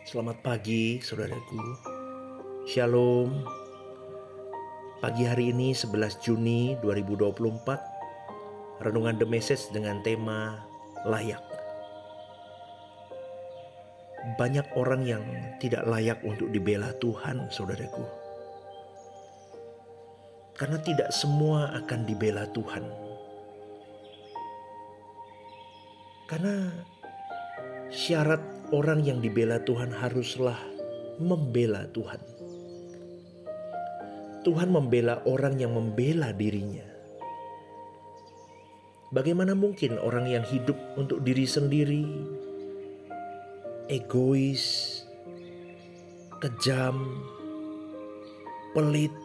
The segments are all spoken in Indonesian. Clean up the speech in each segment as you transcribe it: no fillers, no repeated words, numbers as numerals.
Selamat pagi saudaraku. Shalom. Pagi hari ini 11 Juni 2024. Renungan The Message dengan tema layak. Banyak orang yang tidak layak untuk dibela Tuhan, saudaraku. Karena tidak semua akan dibela Tuhan. Karena syarat orang yang dibela Tuhan haruslah membela Tuhan. Tuhan membela orang yang membela dirinya. Bagaimana mungkin orang yang hidup untuk diri sendiri, egois, kejam, pelit,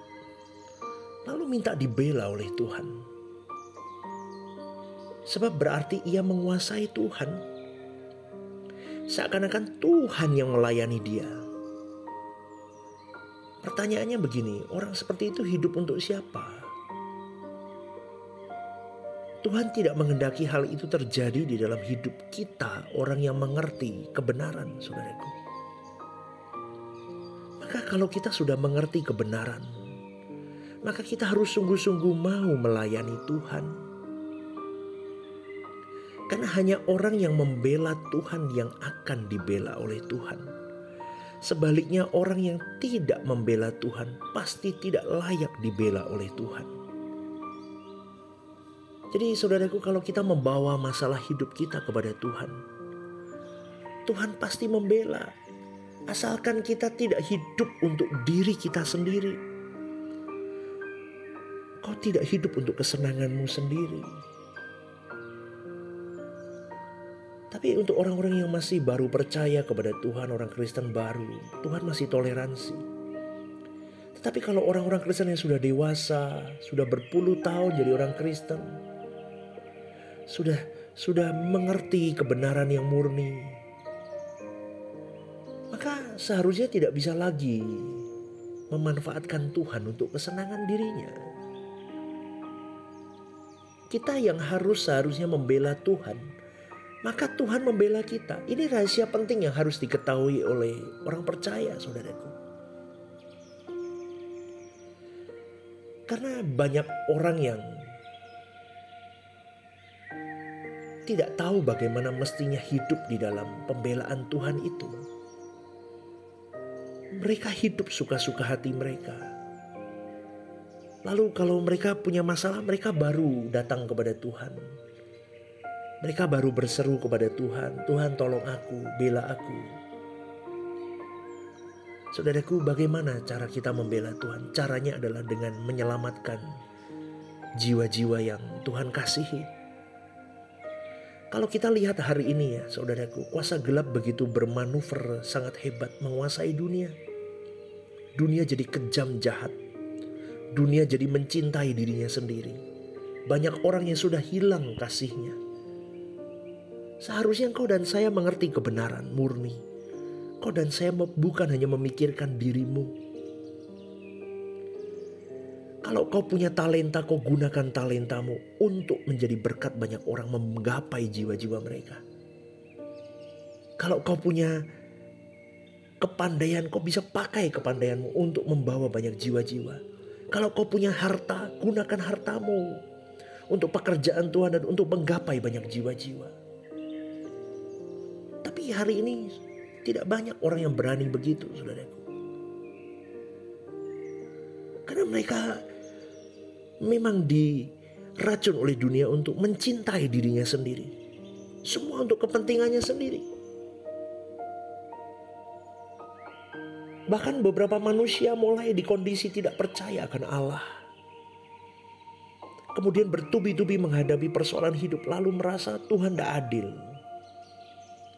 lalu minta dibela oleh Tuhan? Sebab berarti ia menguasai Tuhan. Seakan-akan Tuhan yang melayani dia. Pertanyaannya begini, orang seperti itu hidup untuk siapa? Tuhan tidak menghendaki hal itu terjadi di dalam hidup kita, orang yang mengerti kebenaran, saudaraku. Maka kalau kita sudah mengerti kebenaran, maka kita harus sungguh-sungguh mau melayani Tuhan. Karena hanya orang yang membela Tuhan yang akan dibela oleh Tuhan. Sebaliknya orang yang tidak membela Tuhan pasti tidak layak dibela oleh Tuhan. Jadi saudaraku, kalau kita membawa masalah hidup kita kepada Tuhan, Tuhan pasti membela. Asalkan kita tidak hidup untuk diri kita sendiri. Kau tidak hidup untuk kesenanganmu sendiri. Tapi untuk orang-orang yang masih baru percaya kepada Tuhan, orang Kristen baru, Tuhan masih toleransi. Tetapi kalau orang-orang Kristen yang sudah dewasa, sudah berpuluh tahun jadi orang Kristen, sudah mengerti kebenaran yang murni, maka seharusnya tidak bisa lagi memanfaatkan Tuhan untuk kesenangan dirinya. Kita yang seharusnya membela Tuhan, maka Tuhan membela kita. Ini rahasia penting yang harus diketahui oleh orang percaya, saudaraku. Karena banyak orang yang tidak tahu bagaimana mestinya hidup di dalam pembelaan Tuhan itu. Mereka hidup suka-suka hati mereka. Lalu kalau mereka punya masalah, mereka baru datang kepada Tuhan. Mereka baru berseru kepada Tuhan, Tuhan tolong aku, bela aku. Saudaraku, bagaimana cara kita membela Tuhan? Caranya adalah dengan menyelamatkan jiwa-jiwa yang Tuhan kasihi. Kalau kita lihat hari ini ya saudaraku, kuasa gelap begitu bermanuver sangat hebat menguasai dunia. Dunia jadi kejam jahat. Dunia jadi mencintai dirinya sendiri. Banyak orang yang sudah hilang kasihnya. Seharusnya kau dan saya mengerti kebenaran murni. Kau dan saya bukan hanya memikirkan dirimu. Kalau kau punya talenta, kau gunakan talentamu untuk menjadi berkat banyak orang, menggapai jiwa-jiwa mereka. Kalau kau punya kepandaian, kau bisa pakai kepandaianmu untuk membawa banyak jiwa-jiwa. Kalau kau punya harta, gunakan hartamu untuk pekerjaan Tuhan dan untuk menggapai banyak jiwa-jiwa. Tapi hari ini tidak banyak orang yang berani begitu, saudaraku. Karena mereka memang diracun oleh dunia untuk mencintai dirinya sendiri. Semua untuk kepentingannya sendiri. Bahkan beberapa manusia mulai di kondisi tidak percaya akan Allah. Kemudian bertubi-tubi menghadapi persoalan hidup, lalu merasa Tuhan tidak adil.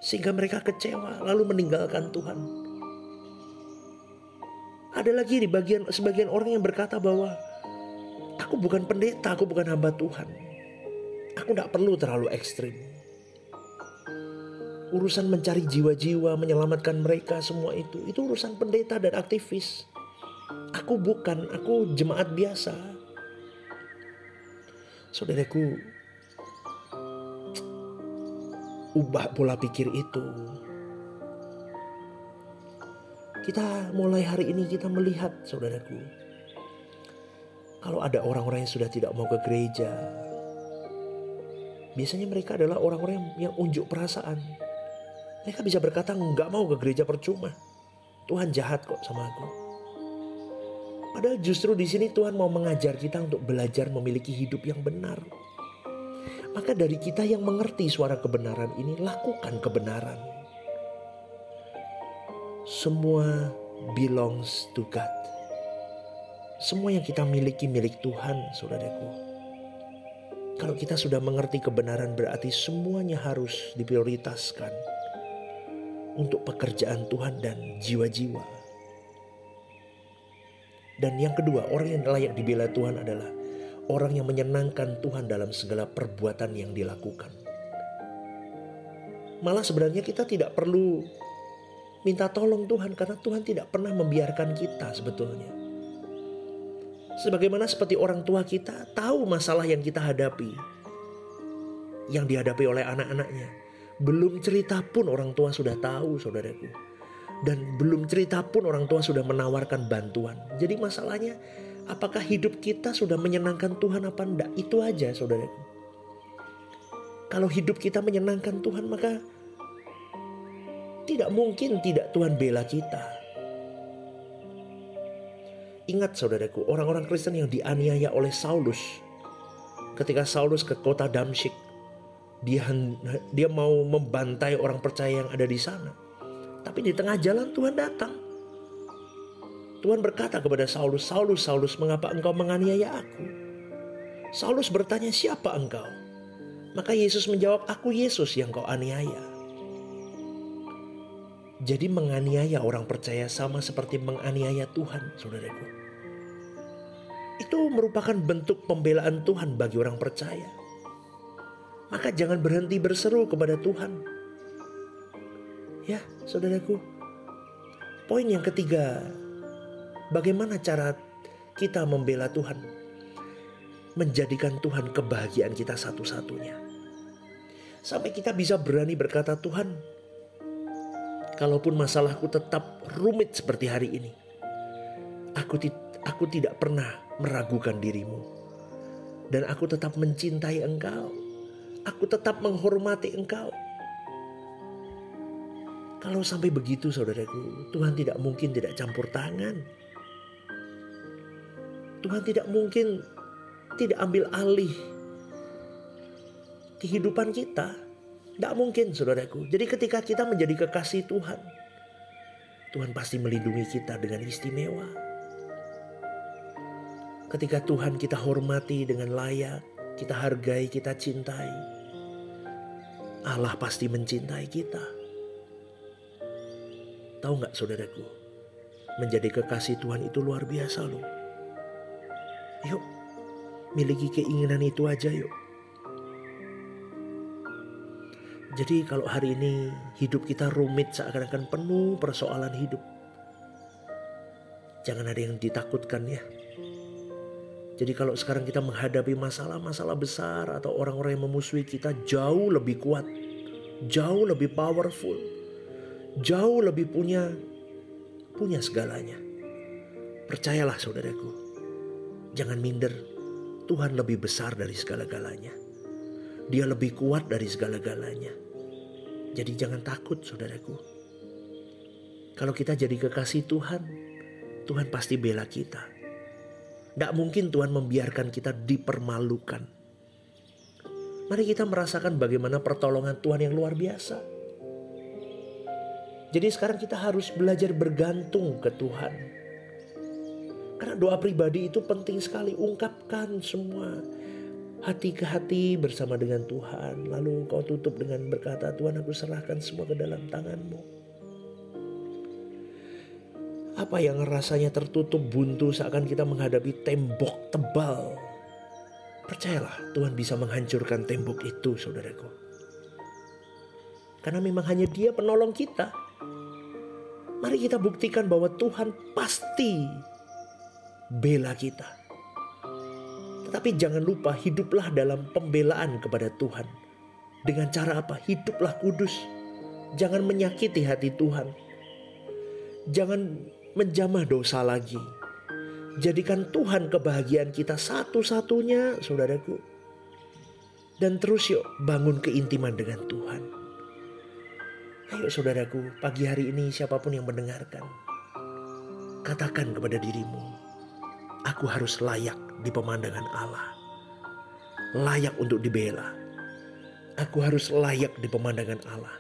Sehingga mereka kecewa lalu meninggalkan Tuhan. Ada lagi sebagian orang yang berkata bahwa aku bukan pendeta, aku bukan hamba Tuhan. Aku tidak perlu terlalu ekstrim. Urusan mencari jiwa-jiwa, menyelamatkan mereka, semua itu urusan pendeta dan aktivis. Aku bukan, aku jemaat biasa. Saudaraku, ubah pola pikir itu. Kita mulai hari ini kita melihat, saudaraku, kalau ada orang-orang yang sudah tidak mau ke gereja, biasanya mereka adalah orang-orang yang unjuk perasaan. Mereka bisa berkata, nggak mau ke gereja percuma. Tuhan jahat kok sama aku. Padahal justru di sini Tuhan mau mengajar kita untuk belajar memiliki hidup yang benar. Maka dari kita yang mengerti suara kebenaran ini, lakukan kebenaran. Semua belongs to God. Semua yang kita miliki milik Tuhan, saudaraku. Kalau kita sudah mengerti kebenaran, berarti semuanya harus diprioritaskan untuk pekerjaan Tuhan dan jiwa-jiwa. Dan yang kedua, orang yang layak dibela Tuhan adalah orang yang menyenangkan Tuhan dalam segala perbuatan yang dilakukan. Malah sebenarnya kita tidak perlu minta tolong Tuhan, karena Tuhan tidak pernah membiarkan kita sebetulnya. Sebagaimana seperti orang tua kita tahu masalah yang kita hadapi, yang dihadapi oleh anak-anaknya. Belum cerita pun orang tua sudah tahu, saudaraku. Dan belum cerita pun orang tua sudah menawarkan bantuan. Jadi masalahnya, apakah hidup kita sudah menyenangkan Tuhan apa enggak? Itu aja, saudaraku. Kalau hidup kita menyenangkan Tuhan, maka tidak mungkin tidak Tuhan bela kita. Ingat, saudaraku, orang-orang Kristen yang dianiaya oleh Saulus. Ketika Saulus ke kota Damsyik, dia mau membantai orang percaya yang ada di sana. Tapi di tengah jalan Tuhan datang. Tuhan berkata kepada Saulus, "Saulus, Saulus, mengapa engkau menganiaya aku?" Saulus bertanya, "Siapa engkau?" Maka Yesus menjawab, "Aku Yesus yang kau aniaya." Jadi menganiaya orang percaya sama seperti menganiaya Tuhan, saudaraku. Itu merupakan bentuk pembelaan Tuhan bagi orang percaya. Maka jangan berhenti berseru kepada Tuhan. Ya, saudaraku. Poin yang ketiga, bagaimana cara kita membela Tuhan? Menjadikan Tuhan kebahagiaan kita satu-satunya. Sampai kita bisa berani berkata, "Tuhan, kalaupun masalahku tetap rumit seperti hari ini, aku tidak pernah meragukan dirimu. Dan aku tetap mencintai Engkau. Aku tetap menghormati Engkau." Kalau sampai begitu, saudaraku, Tuhan tidak mungkin tidak campur tangan. Tuhan tidak mungkin tidak ambil alih kehidupan kita. Tidak mungkin, saudaraku. Jadi ketika kita menjadi kekasih Tuhan, Tuhan pasti melindungi kita dengan istimewa. Ketika Tuhan kita hormati dengan layak, kita hargai, kita cintai, Allah pasti mencintai kita. Tahu gak, saudaraku, menjadi kekasih Tuhan itu luar biasa loh. Yuk, miliki keinginan itu aja yuk. Jadi kalau hari ini hidup kita rumit, seakan-akan penuh persoalan hidup, jangan ada yang ditakutkan ya. Jadi kalau sekarang kita menghadapi masalah-masalah besar atau orang-orang yang memusuhi kita, jauh lebih kuat, jauh lebih powerful, jauh lebih punya segalanya. Percayalah, saudaraku, jangan minder. Tuhan lebih besar dari segala-galanya. Dia lebih kuat dari segala-galanya. Jadi jangan takut, saudaraku. Kalau kita jadi kekasih Tuhan, Tuhan pasti bela kita. Tidak mungkin Tuhan membiarkan kita dipermalukan. Mari kita merasakan bagaimana pertolongan Tuhan yang luar biasa. Jadi sekarang kita harus belajar bergantung ke Tuhan. Karena doa pribadi itu penting sekali. Ungkapkan semua hati ke hati bersama dengan Tuhan. Lalu kau tutup dengan berkata, "Tuhan, aku serahkan semua ke dalam tangan-Mu." Apa yang rasanya tertutup buntu seakan kita menghadapi tembok tebal. Percayalah, Tuhan bisa menghancurkan tembok itu, saudaraku. Karena memang hanya Dia penolong kita. Mari kita buktikan bahwa Tuhan pasti bela kita. Tetapi jangan lupa, hiduplah dalam pembelaan kepada Tuhan. Dengan cara apa? Hiduplah kudus. Jangan menyakiti hati Tuhan. Jangan menjamah dosa lagi. Jadikan Tuhan kebahagiaan kita satu-satunya, saudaraku. Dan terus yuk bangun keintiman dengan Tuhan. Ayo saudaraku, pagi hari ini siapapun yang mendengarkan, katakan kepada dirimu, aku harus layak di pemandangan Allah. Layak untuk dibela. Aku harus layak di pemandangan Allah.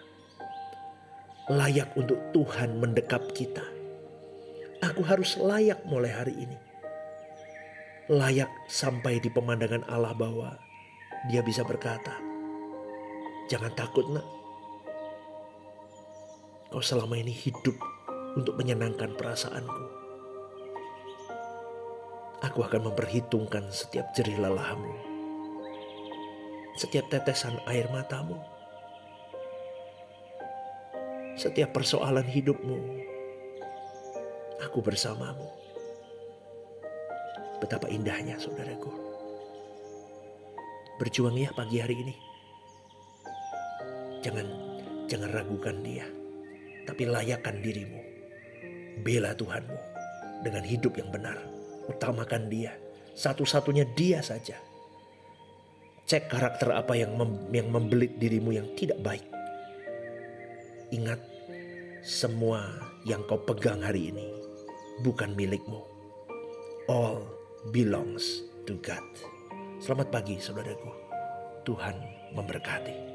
Layak untuk Tuhan mendekap kita. Aku harus layak mulai hari ini. Layak sampai di pemandangan Allah bahwa Dia bisa berkata, jangan takut nak. Kau selama ini hidup untuk menyenangkan perasaanku. Aku akan memperhitungkan setiap jerih lelahmu. Setiap tetesan air matamu. Setiap persoalan hidupmu. Aku bersamamu. Betapa indahnya saudaraku. Berjuang ya pagi hari ini. Jangan ragukan Dia. Tapi layakkan dirimu. Bela Tuhanmu dengan hidup yang benar. Utamakan Dia. Satu-satunya Dia saja. Cek karakter apa yang membelit dirimu yang tidak baik. Ingat, semua yang kau pegang hari ini bukan milikmu. All belongs to God. Selamat pagi saudaraku. Tuhan memberkati.